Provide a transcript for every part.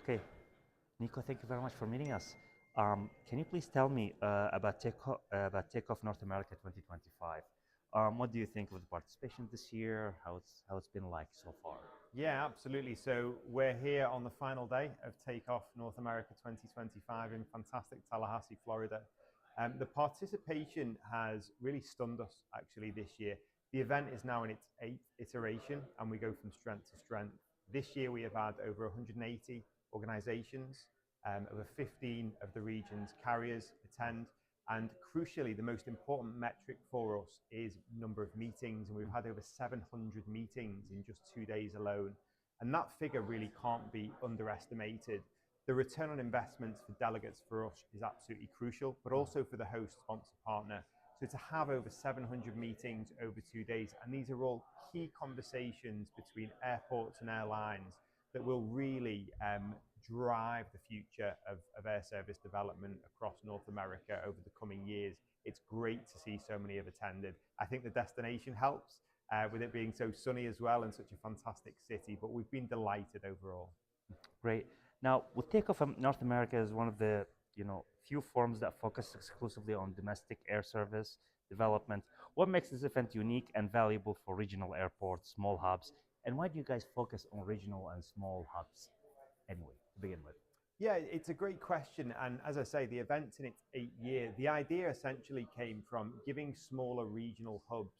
Okay, Nico, thank you very much for meeting us. Can you please tell me about Takeoff North America 2025? What do you think of the participation this year? How it's been like so far? Yeah, absolutely. So we're here on the final day of Takeoff North America 2025 in fantastic Tallahassee, Florida. The participation has really stunned us actually this year. The event is now in its eighth iteration and we go from strength to strength. This year we have had over 180 organizations, over 15 of the region's carriers attend. And crucially, the most important metric for us is number of meetings. And we've had over 700 meetings in just 2 days alone. And that figure really can't be underestimated. The return on investments for delegates for us is absolutely crucial, but also for the host sponsor partner. So to have over 700 meetings over 2 days, and these are all key conversations between airports and airlines that will really drive the future of air service development across North America over the coming years. It's great to see so many have attended. I think the destination helps with it being so sunny as well and such a fantastic city, but we've been delighted overall. Great. Now, with Takeoff North America is one of the few forums that focus exclusively on domestic air service development. What makes this event unique and valuable for regional airports, small hubs, and why do you guys focus on regional and small hubs anyway, to begin with? Yeah, it's a great question. And as I say, the event's in its 8th year. The idea essentially came from giving smaller regional hubs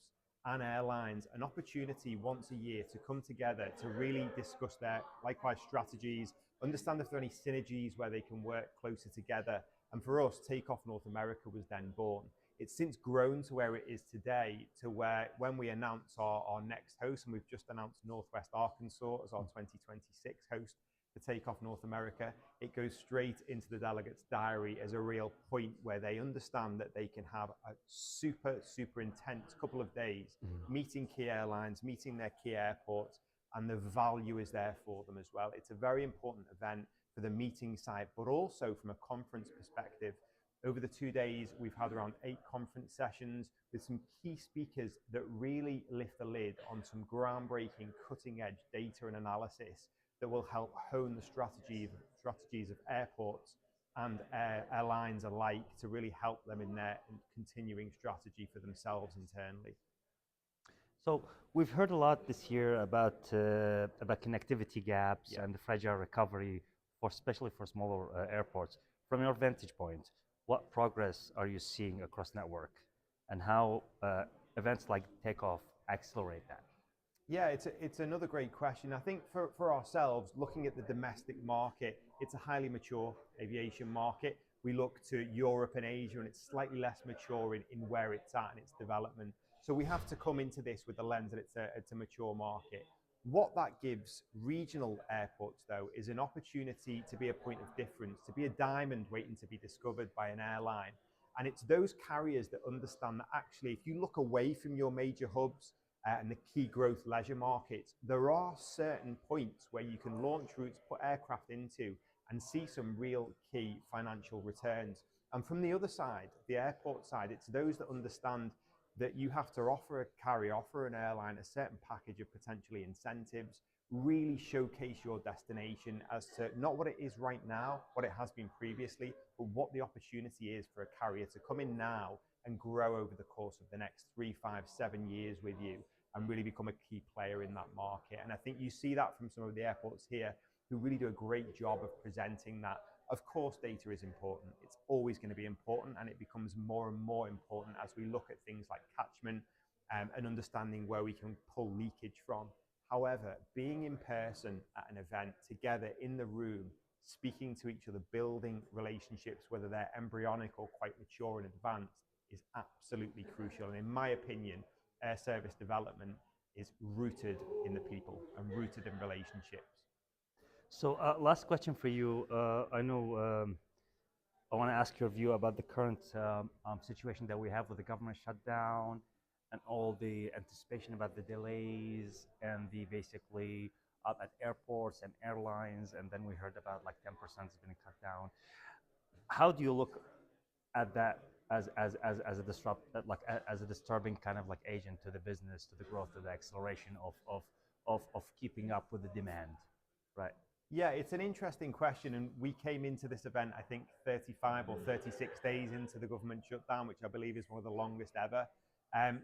and airlines an opportunity once a year to come together to really discuss their likewise strategies, understand if there are any synergies where they can work closer together. And for us, Takeoff North America was then born. It's since grown to where it is today, to where when we announce our next host, and we've just announced Northwest Arkansas as our 2026 host, to Takeoff North America, it goes straight into the delegates' diary as a real point where they understand that they can have a super intense couple of days meeting key airlines, meeting their key airports, and the value is there for them as well. It's a very important event for the meeting side, but also from a conference perspective. Over the 2 days, we've had around 8 conference sessions with some key speakers that really lift the lid on some groundbreaking, cutting-edge data and analysis that will help hone the strategies of airports and airlines alike to really help them in their continuing strategy for themselves internally. So we've heard a lot this year about connectivity gaps Yeah. and the fragile recovery, especially for smaller airports. From your vantage point, what progress are you seeing across network, and how events like Takeoff accelerate that? Yeah, it's another great question. I think for ourselves, looking at the domestic market, it's a highly mature aviation market. We look to Europe and Asia, and it's slightly less mature in where it's at in its development. So we have to come into this with the lens that it's a mature market. What that gives regional airports, though, is an opportunity to be a point of difference, to be a diamond waiting to be discovered by an airline. And it's those carriers that understand that actually, if you look away from your major hubs, and the key growth leisure markets, there are certain points where you can launch routes, put aircraft into, and see some real key financial returns. And from the other side, the airport side, it's those that understand that you have to offer a carrier, offer an airline a certain package of potentially incentives, really showcase your destination as to not what it is right now, what it has been previously, but what the opportunity is for a carrier to come in now and grow over the course of the next 3, 5, 7 years with you and really become a key player in that market. And I think you see that from some of the airports here who really do a great job of presenting that. Of course, data is important. It's always going to be important, and it becomes more and more important as we look at things like catchment and understanding where we can pull leakage from. However, being in person at an event together in the room, speaking to each other, building relationships, whether they're embryonic or quite mature and advanced, is absolutely crucial. And in my opinion, air service development is rooted in the people and rooted in relationships. So, last question for you. I know I want to ask your view about the current situation that we have with the government shutdown and all the anticipation about the delays and the basically at airports and airlines, and then we heard about like 10% is being cut down. How do you look at that as a as a disturbing kind of like agent to the business, to the growth, to the acceleration of keeping up with the demand, right? Yeah, it's an interesting question, and we came into this event, I think, 35 or 36 days into the government shutdown, which I believe is one of the longest ever.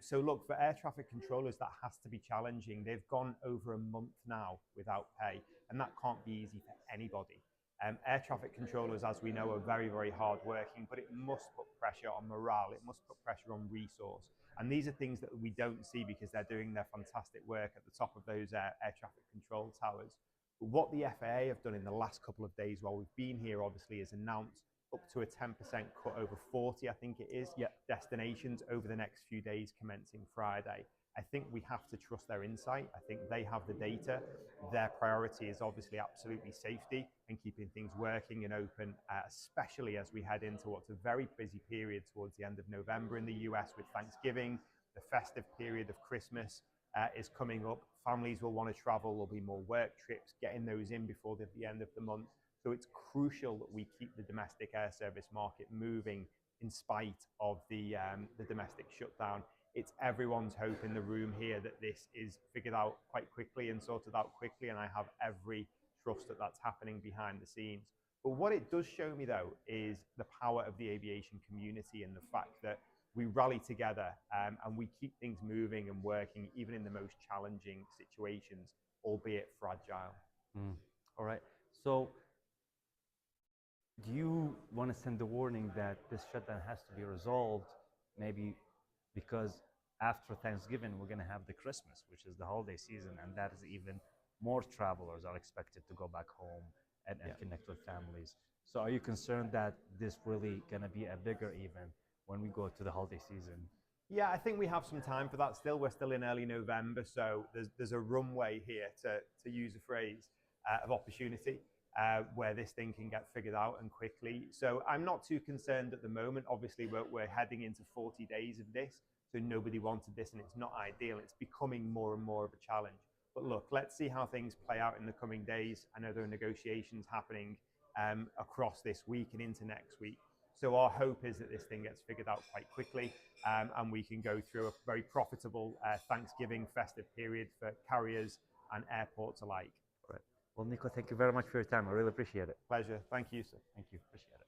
So, look, for air traffic controllers, that has to be challenging. They've gone over a month now without pay, and that can't be easy for anybody. Air traffic controllers, as we know, are very, very hard working, but it must put pressure on morale. It must put pressure on resource. And these are things that we don't see because they're doing their fantastic work at the top of those air traffic control towers. But what the FAA have done in the last couple of days while we've been here, obviously, is announced up to a 10% cut over 40, I think it is, Yeah. destinations over the next few days commencing Friday. I think we have to trust their insight. I think they have the data. Their priority is obviously absolutely safety and keeping things working and open, especially as we head into what's a very busy period towards the end of November in the US with Thanksgiving, the festive period of Christmas is coming up. Families will want to travel. There'll be more work trips, getting those in before the end of the month. So it's crucial that we keep the domestic air service market moving in spite of the domestic shutdown. It's everyone's hope in the room here that this is figured out quite quickly and sorted out quickly, and I have every trust that that's happening behind the scenes. But what it does show me, though, is the power of the aviation community and the fact that we rally together and we keep things moving and working, even in the most challenging situations, albeit fragile. Mm. All right. So, do you want to send a warning that this shutdown has to be resolved, maybe because after Thanksgiving we're going to have the Christmas, which is the holiday season, and that is even more travelers are expected to go back home and connect with families. So, are you concerned that this really going to be a bigger event when we go to the holiday season? Yeah, I think we have some time for that still. We're still in early November, so there's a runway here, to use a phrase, of opportunity where this thing can get figured out and quickly. So I'm not too concerned at the moment. Obviously, we're heading into 40 days of this, so nobody wanted this, and it's not ideal. It's becoming more and more of a challenge. But look, let's see how things play out in the coming days. I know there are negotiations happening across this week and into next week. So our hope is that this thing gets figured out quite quickly and we can go through a very profitable Thanksgiving festive period for carriers and airports alike. All right. Well, Nico, thank you very much for your time. I really appreciate it. Pleasure. Thank you, sir. Thank you. Appreciate it.